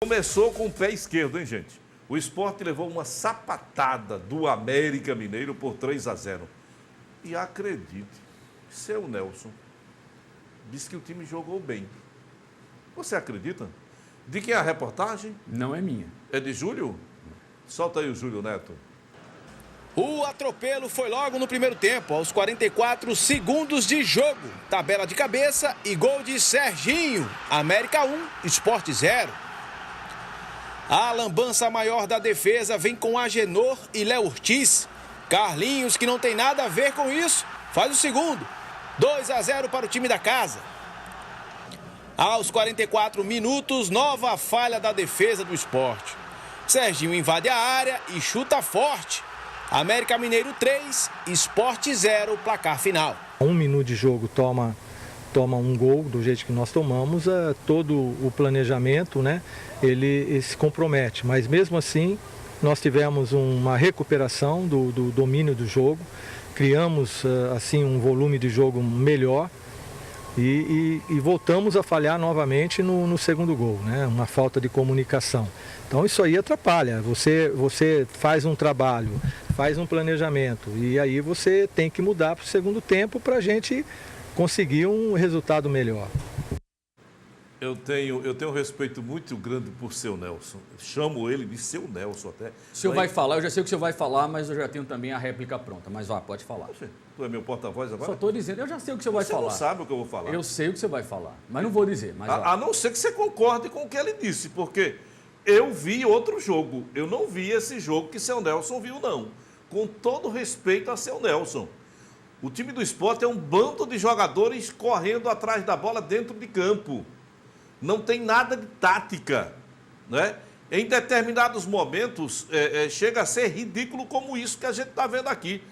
Começou com o pé esquerdo, hein, gente? O Sport levou uma sapatada do América Mineiro por 3-0. E acredite, seu Nelson disse que o time jogou bem. Você acredita? De quem é a reportagem? Não é minha. É de Júlio? Solta aí o Júlio Neto. O atropelo foi logo no primeiro tempo, aos 44 segundos de jogo. Tabela de cabeça e gol de Serginho. América 1, Sport 0. A lambança maior da defesa vem com Agenor e Léo Ortiz. Carlinhos, que não tem nada a ver com isso, faz o segundo. 2-0 para o time da casa. Aos 44 minutos, nova falha da defesa do Sport. Serginho invade a área e chuta forte. América Mineiro 3, Sport 0, placar final. 1 minuto de jogo toma um gol do jeito que nós tomamos, todo o planejamento, né, ele se compromete. Mas mesmo assim, nós tivemos uma recuperação do domínio do jogo, criamos assim um volume de jogo melhor e voltamos a falhar novamente no segundo gol, né, uma falta de comunicação. Então isso aí atrapalha, você faz um trabalho, faz um planejamento e aí você tem que mudar para o segundo tempo para a gente conseguir um resultado melhor. Eu tenho um respeito muito grande por seu Nelson. Chamo ele de seu Nelson até. O senhor vai falar, eu já sei o que o senhor vai falar, mas eu já tenho também a réplica pronta. Mas vá, pode falar. Poxa, tu é meu porta-voz agora? Só estou dizendo, eu já sei o que o senhor vai falar. Você não sabe o que eu vou falar. Eu sei o que você vai falar, mas não vou dizer. Mas a não ser que você concorde com o que ele disse, porque eu vi outro jogo. Eu não vi esse jogo que seu Nelson viu, não. Com todo respeito a seu Nelson. O time do Sport é um bando de jogadores correndo atrás da bola dentro de campo. Não tem nada de tática, né? Em determinados momentos, chega a ser ridículo como isso que a gente está vendo aqui,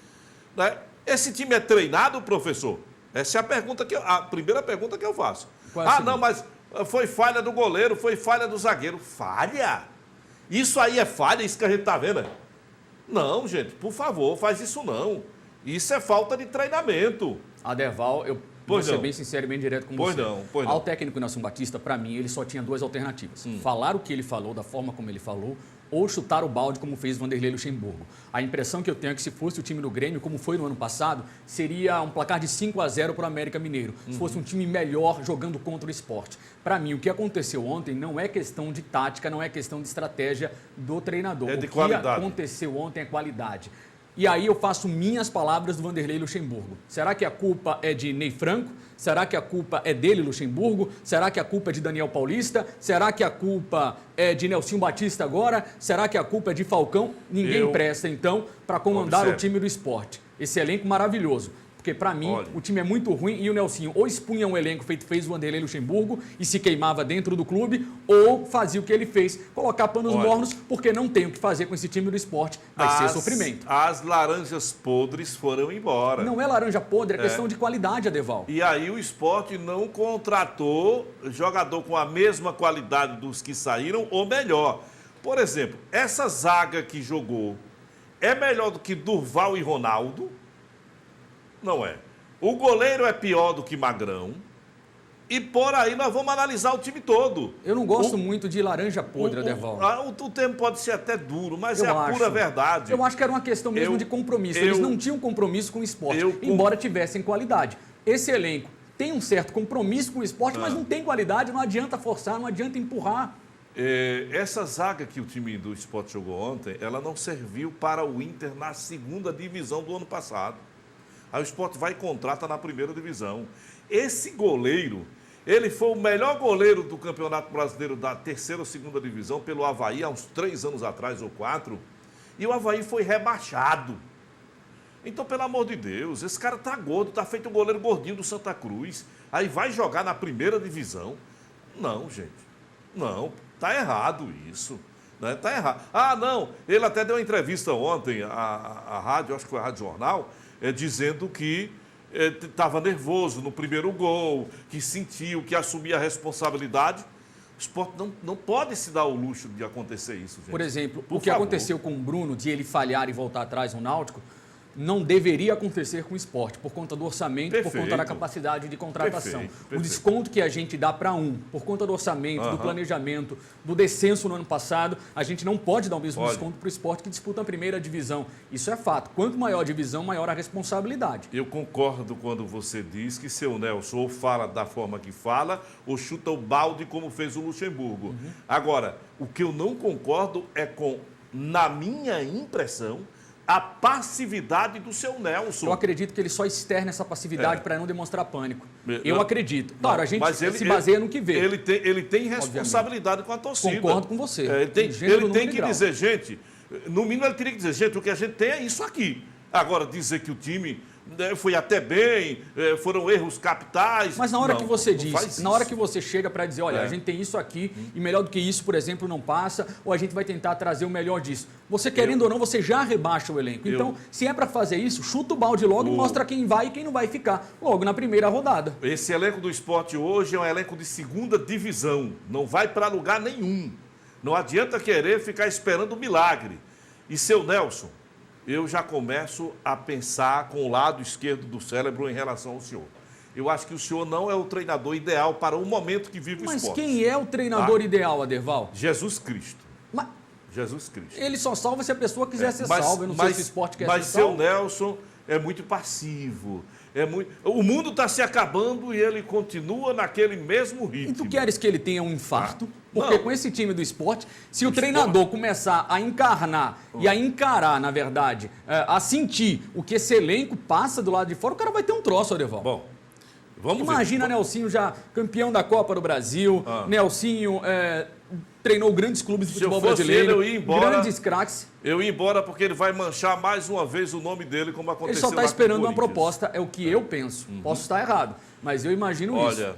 né? Esse time é treinado, professor? Essa é a primeira pergunta que eu faço. Não, mas foi falha do goleiro, foi falha do zagueiro. Falha? Isso aí é falha, isso que a gente está vendo? Não, gente, por favor, faz isso não. Isso é falta de treinamento. Adeval, eu vou ser bem sincero e bem direto com você. Pois não. Ao técnico Nelson Batista, para mim, ele só tinha duas alternativas. Falar o que ele falou, da forma como ele falou, ou chutar o balde, como fez Vanderlei Luxemburgo. A impressão que eu tenho é que se fosse o time do Grêmio, como foi no ano passado, seria um placar de 5-0 para o América Mineiro. Se fosse um time melhor jogando contra o Sport. Para mim, o que aconteceu ontem não é questão de tática, não é questão de estratégia do treinador. É de qualidade. O que aconteceu ontem é qualidade. E aí eu faço minhas palavras do Vanderlei Luxemburgo. Será que a culpa é de Ney Franco? Será que a culpa é dele, Luxemburgo? Será que a culpa é de Daniel Paulista? Será que a culpa é de Nelson Batista agora? Será que a culpa é de Falcão? Ninguém presta, então, para comandar o time do Sport. Esse elenco maravilhoso. Porque, para mim, o time é muito ruim e o Nelsinho ou expunha um elenco feito fez o Vanderlei Luxemburgo e se queimava dentro do clube, ou fazia o que ele fez, colocar panos mornos, porque não tem o que fazer com esse time do Sport, vai ser sofrimento. As laranjas podres foram embora. Não é laranja podre, é questão de qualidade, Adeval. E aí o Sport não contratou jogador com a mesma qualidade dos que saíram, ou melhor. Por exemplo, essa zaga que jogou é melhor do que Durval e Ronaldo? Não é. O goleiro é pior do que Magrão. E por aí nós vamos analisar o time todo. Eu não gosto muito de laranja podre, Adeval. O termo pode ser até duro, mas é a pura verdade. Eu acho que era uma questão mesmo de compromisso. Eles não tinham compromisso com o esporte, embora tivessem qualidade. Esse elenco tem um certo compromisso com o esporte, mas não tem qualidade, não adianta forçar, não adianta empurrar. Essa zaga que o time do Sport jogou ontem, ela não serviu para o Inter na segunda divisão do ano passado. Aí o Sport vai e contrata na primeira divisão. Esse goleiro, ele foi o melhor goleiro do Campeonato Brasileiro da terceira ou segunda divisão pelo Avaí, há uns 3 anos atrás ou 4. E o Avaí foi rebaixado. Então, pelo amor de Deus, esse cara tá gordo, tá feito um goleiro gordinho do Santa Cruz. Aí vai jogar na primeira divisão. Não, gente. Não, tá errado isso. Né? Tá errado. Não, ele até deu uma entrevista ontem à rádio, acho que foi a Rádio Jornal, dizendo que estava nervoso no primeiro gol, que sentiu, que assumia a responsabilidade. O Sport não pode se dar o luxo de acontecer isso, gente. Por exemplo, o que aconteceu com o Bruno, de ele falhar e voltar atrás no Náutico, não deveria acontecer com o esporte, por conta do orçamento, por conta da Perfeito. capacidade de contratação. Perfeito. O desconto que a gente dá para por conta do orçamento, do planejamento, do descenso no ano passado, a gente não pode dar o mesmo desconto para o esporte que disputa a primeira divisão. Isso é fato. Quanto maior a divisão, maior a responsabilidade. Eu concordo quando você diz que seu Nelson ou fala da forma que fala ou chuta o balde como fez o Luxemburgo. Agora, o que eu não concordo é com, na minha impressão, a passividade do seu Nelson. Eu acredito que ele só externa essa passividade para não demonstrar pânico. Eu Não, acredito. Claro, a gente mas se baseia no que vê. Ele tem responsabilidade com a torcida. Concordo com você. Ele tem, Em gênero, ele tem número e que grau. dizer, gente, no mínimo ele teria que dizer, gente, o que a gente tem é isso aqui. Agora, dizer que o time foi até bem, foram erros capitais. Mas na hora que você diz, faz na isso. hora que você chega para dizer, olha, a gente tem isso aqui e melhor do que isso, por exemplo, não passa, ou a gente vai tentar trazer o melhor disso. Você querendo ou não, você já rebaixa o elenco. Então, se é para fazer isso, chuta o balde logo e mostra quem vai e quem não vai ficar, logo na primeira rodada. Esse elenco do esporte hoje é um elenco de segunda divisão. Não vai para lugar nenhum. Não adianta querer ficar esperando o milagre. E seu Nelson, eu já começo a pensar com o lado esquerdo do cérebro em relação ao senhor. Eu acho que o senhor não é o treinador ideal para o momento que vive o Mas esporte. quem é o treinador ideal, Aderval? Jesus Cristo. Mas Jesus Cristo. ele só salva se a pessoa quiser ser salva. Eu não sei se o esporte quer mas ser seu salvo. Nelson é muito passivo. O mundo está se acabando e ele continua naquele mesmo ritmo. E tu queres que ele tenha um infarto? Porque Não. com esse time do esporte, se o treinador começar a encarnar e a encarar, na verdade, a sentir o que esse elenco passa do lado de fora, o cara vai ter um troço, Adeval. Bom, vamos Imagina ver. Nelsinho já campeão da Copa do Brasil, Nelsinho treinou grandes clubes de Se eu futebol fosse brasileiro, ele, eu ia embora. grandes craques. Eu ia embora porque ele vai manchar mais uma vez o nome dele, como Ele aconteceu só está lá com o esperando uma Corinthians. proposta, é o que eu penso. Posso estar errado, mas eu imagino isso. Olha,